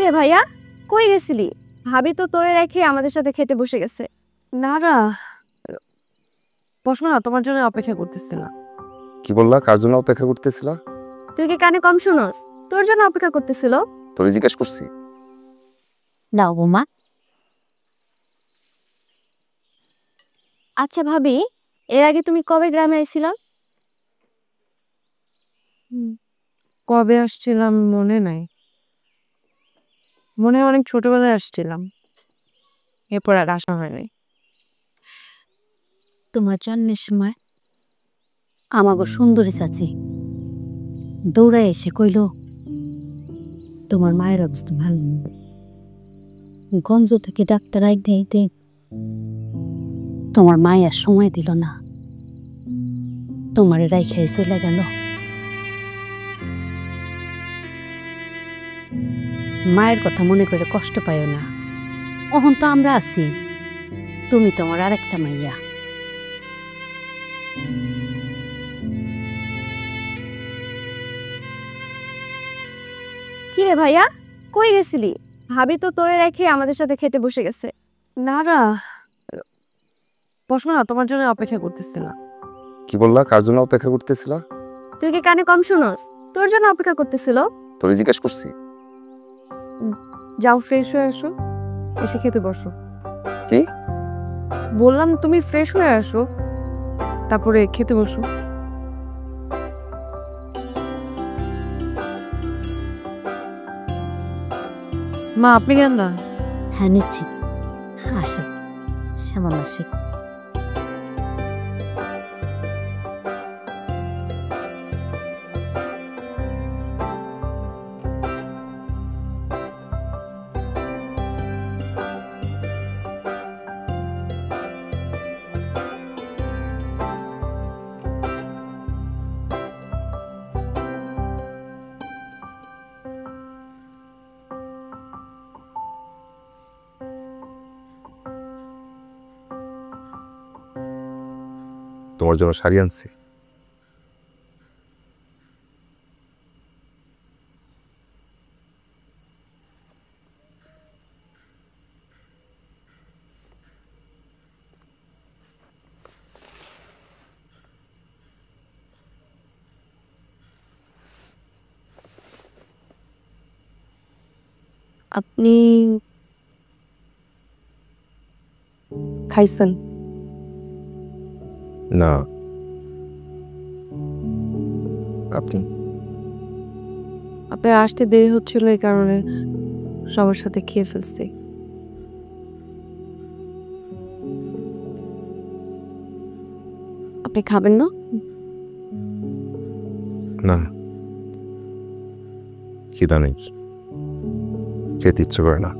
রে ভাইয়া, কই গেছিলি? ভাবি তো তোরে রেখে আমাদের সাথে খেতে বসে গেছে। না না, বসো না, তোমার জন্য অপেক্ষা করতেছিলাম। কি বললা? কার জন্য অপেক্ষা করতেছিলা? তুই কি কানে কম শুনোস? তোর জন্য অপেক্ষা করতেছিল। তোরে জিজ্ঞেস করছি। দাও বৌমা। আচ্ছা ভাবি, এর আগে তুমি কবে গ্রামে আইছিলা? কবে আসছিলাম মনে নাই, মনে হয় অনেক ছোটবেলায় আসছিলাম, এরপর আর আসা হয়নি। তোমার জন্মের সময় আমাগো সুন্দরী চাচি দৌড়ায় এসে কইল তোমার মায়ের অবস্থা ভালো নেই। গঞ্জ থেকে ডাক্তার আইতে আইতে তোমার মায়ের আর সময় দিল না, তোমার রাইখাই চলে গেল। মায়ের কথা মনে করে কষ্ট পাইও না, অহন তো আমরা আছি, তুমি তোমার আরেকটা মাইয়া। কি রে ভাইয়া, কই গেছিলি? ভাবি তো তোরে রেখে আমাদের সাথে খেতে বসে গেছে। না না, বসো না, তোমার জন্য অপেক্ষা করতেছিলাম। কি বললা? কার জন্য অপেক্ষা করতেছিলা? তুই কি কানে কম শুনোস? তোর জন্য অপেক্ষা করতেছিল। তোরে জিজ্ঞেস করছি। যাও ফ্রেশ হয়ে আসো, এসে খেতে বসো। কি বললাম? তুমি ফ্রেশ হয়ে আসো, তারপরে খেতে বসো। মা, আপনি কেন না? হ্যাঁ নিচ্ছি, আসো শ্যামল আসো। তোমার জন্য শাড়ি আনছি। আপনি খাইছেন? না, আপনি? আপনার আসতে দেরি হচ্ছিল, এই কারণে সবার সাথে খেয়ে ফেলছি। আপনি খাবেন না? না, খিদা নেই, খেতে ইচ্ছে করে না।